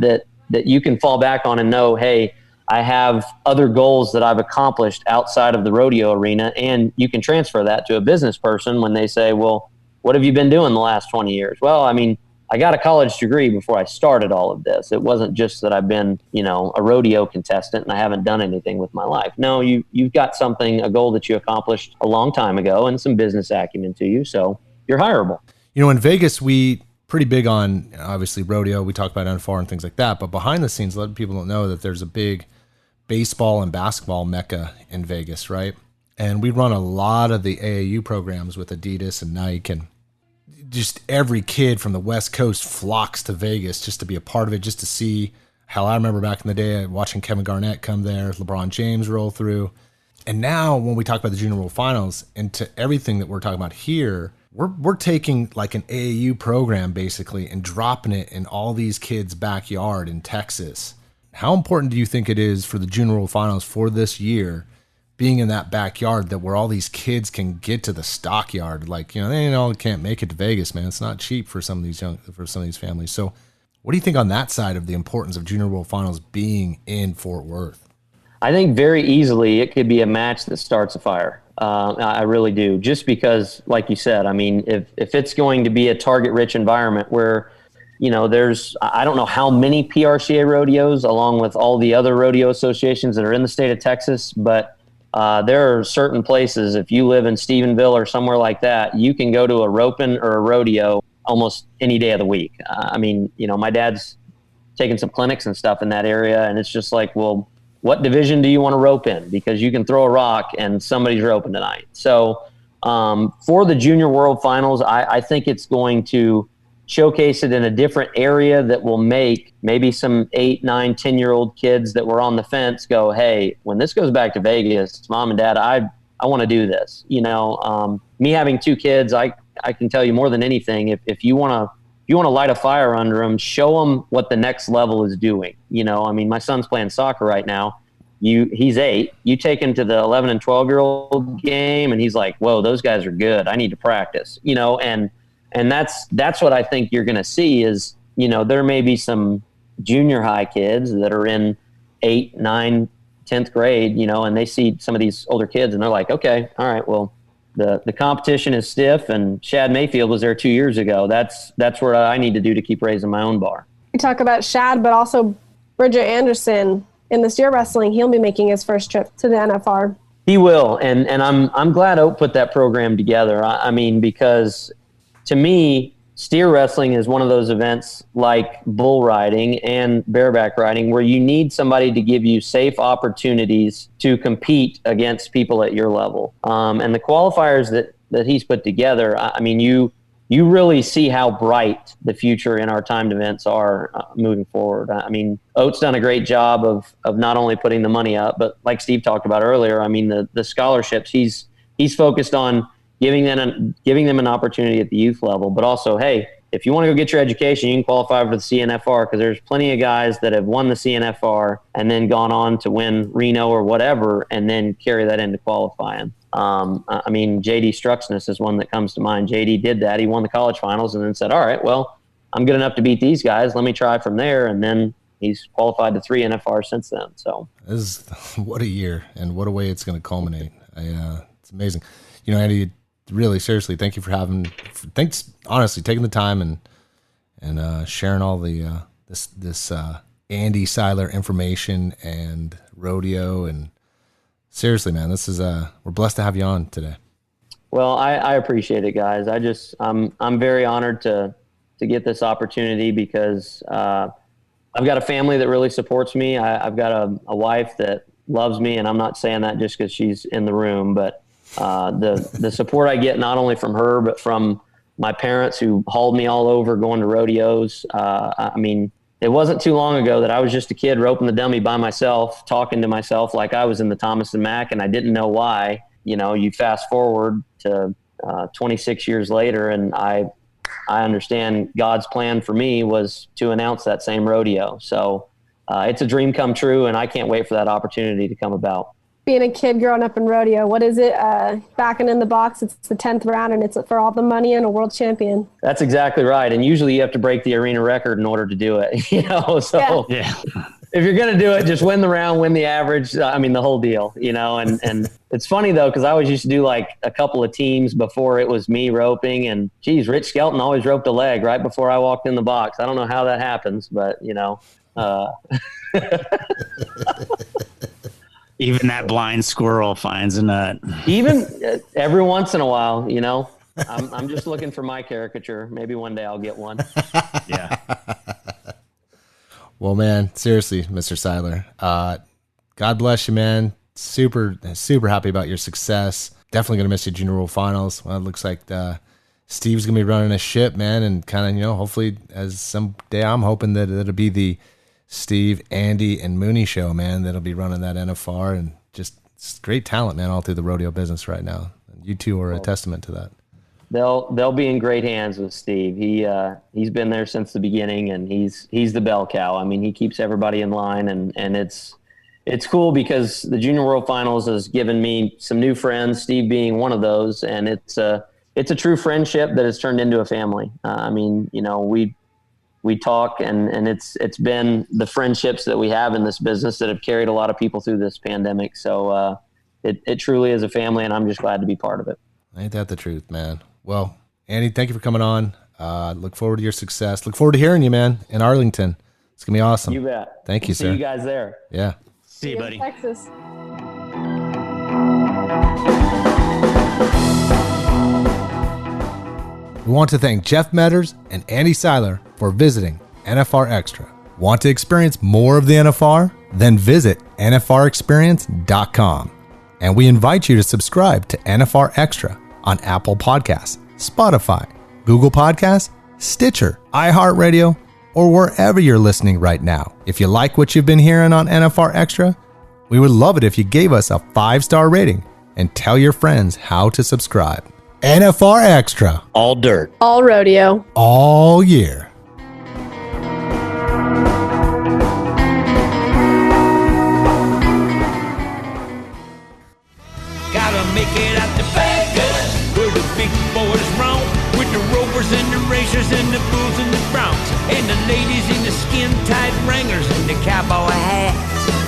you can fall back on and know, hey, I have other goals that I've accomplished outside of the rodeo arena. And you can transfer that to a business person when they say, well, what have you been doing the last 20 years? Well, I mean, I got a college degree before I started all of this. It wasn't just that I've been, you know, a rodeo contestant and I haven't done anything with my life. No, you've got a goal that you accomplished a long time ago and some business acumen to you. So you're hireable. You know, in Vegas, we pretty big on, obviously, rodeo. We talk about NFR and things like that. But behind the scenes, a lot of people don't know that there's a big baseball and basketball mecca in Vegas, right? And we run a lot of the AAU programs with Adidas and Nike, and just every kid from the West Coast flocks to Vegas just to be a part of it, just to see. Hell, I remember back in the day watching Kevin Garnett come there, LeBron James roll through. And now when we talk about the Junior World Finals and to everything that we're talking about here, we're taking like an AAU program basically and dropping it in all these kids' backyard in Texas. How important do you think it is for the Junior World Finals for this year being in that backyard, that where all these kids can get to the stockyard? Like, you know, they all can't make it to Vegas, man. It's not cheap for some of these families. So what do you think on that side of the importance of Junior World Finals being in Fort Worth? I think very easily it could be a match that starts a fire. I really do. Just because, like you said, I mean, if it's going to be a target-rich environment where, you know, I don't know how many PRCA rodeos along with all the other rodeo associations that are in the state of Texas, but there are certain places, if you live in Stephenville or somewhere like that, you can go to a roping or a rodeo almost any day of the week. I mean, you know, my dad's taking some clinics and stuff in that area, and it's just like, well, what division do you want to rope in? Because you can throw a rock and somebody's roping tonight. So for the Junior World Finals, I think it's going to showcase it in a different area that will make maybe some 8, 9, 10-year-old kids that were on the fence go, hey, when this goes back to Vegas, Mom and Dad, I want to do this. You know, me having 2 kids, I can tell you more than anything, if you want to light a fire under them, show them what the next level is doing. You know, I mean, my son's playing soccer right now. He's 8. You take him to the 11 and 12-year-old game, and he's like, whoa, those guys are good. I need to practice, you know, and that's what I think you're going to see is, you know, there may be some junior high kids that are in 8, 9, 10th grade, you know, and they see some of these older kids and they're like, okay, all right, well, the competition is stiff, and Shad Mayfield was there 2 years ago. That's what I need to do to keep raising my own bar. You talk about Shad, but also Bridger Anderson in the steer wrestling. He'll be making his first trip to the NFR. He will, and I'm glad Oak put that program together. I mean, because to me, steer wrestling is one of those events like bull riding and bareback riding where you need somebody to give you safe opportunities to compete against people at your level. And the qualifiers that he's put together, I mean, you really see how bright the future in our timed events are moving forward. I mean, Oat's done a great job of not only putting the money up, but like Steve talked about earlier, I mean, the scholarships, he's focused on giving them an opportunity at the youth level, but also, hey, if you want to go get your education, you can qualify for the CNFR, because there's plenty of guys that have won the CNFR and then gone on to win Reno or whatever, and then carry that into qualifying. I mean, JD Struxness is one that comes to mind. JD did that. He won the college finals and then said, all right, well, I'm good enough to beat these guys. Let me try from there. And then he's qualified to 3 NFR since then. So what a year, and what a way it's going to culminate. It's amazing. You know, Andy, really, seriously, thank you for thanks, honestly, taking the time and sharing all the this Andy Seiler information and rodeo. And seriously, man, this is we're blessed to have you on today. Well, I appreciate it, guys. I'm very honored to get this opportunity, because I've got a family that really supports me. I've got a wife that loves me, and I'm not saying that just because she's in the room, but the support I get not only from her, but from my parents who hauled me all over going to rodeos. I mean, it wasn't too long ago that I was just a kid roping the dummy by myself, talking to myself like I was in the Thomas and Mack, and I didn't know why. You know, you fast forward to 26 years later, and I understand God's plan for me was to announce that same rodeo. So it's a dream come true, and I can't wait for that opportunity to come about. Being a kid growing up in rodeo, what is it? Backing in the box, it's the 10th round, and it's for all the money and a world champion. That's exactly right. And usually you have to break the arena record in order to do it. You know, so yeah. If you're going to do it, just win the round, win the average. I mean, the whole deal, you know. And it's funny, though, because I always used to do like a couple of teams before it was me roping. And, geez, Rich Skelton always roped a leg right before I walked in the box. I don't know how that happens, but, you know. Even that blind squirrel finds a nut. Even every once in a while, you know. I'm just looking for my caricature. Maybe one day I'll get one. Yeah. Well, man, seriously, Mr. Seiler, God bless you, man. Super, super happy about your success. Definitely going to miss you Junior World Finals. Well, it looks like Steve's going to be running a ship, man, and kind of, you know, hopefully as someday I'm hoping that it'll be the Steve, Andy, and Mooney show, man, that'll be running that NFR, and just great talent, man, all through the rodeo business right now. You two are a testament to that. They'll be in great hands with Steve. He's been there since the beginning, and he's the bell cow. I mean, he keeps everybody in line, and it's cool because the Junior World Finals has given me some new friends, Steve being one of those, and it's a true friendship that has turned into a family. I mean, you know, we talk, and it's been the friendships that we have in this business that have carried a lot of people through this pandemic. So it truly is a family, and I'm just glad to be part of it. Ain't that the truth, man? Well, Andy, thank you for coming on. Look forward to your success. Look forward to hearing you, man, in Arlington. It's going to be awesome. You bet. Thank you, sir. See you guys there. Yeah. See you, buddy. Texas. We want to thank Jeff Medders and Andy Seiler for visiting NFR Extra. Want to experience more of the NFR? Then visit nfrexperience.com. And we invite you to subscribe to NFR Extra on Apple Podcasts, Spotify, Google Podcasts, Stitcher, iHeartRadio, or wherever you're listening right now. If you like what you've been hearing on NFR Extra, we would love it if you gave us a 5-star rating and tell your friends how to subscribe. NFR Extra. All dirt. All rodeo. All year. Gotta make it out to Vegas, where the big boys roam, with the rovers and the racers and the bulls and the broncs, and the ladies in the skin-tight Wranglers and the cowboy hats.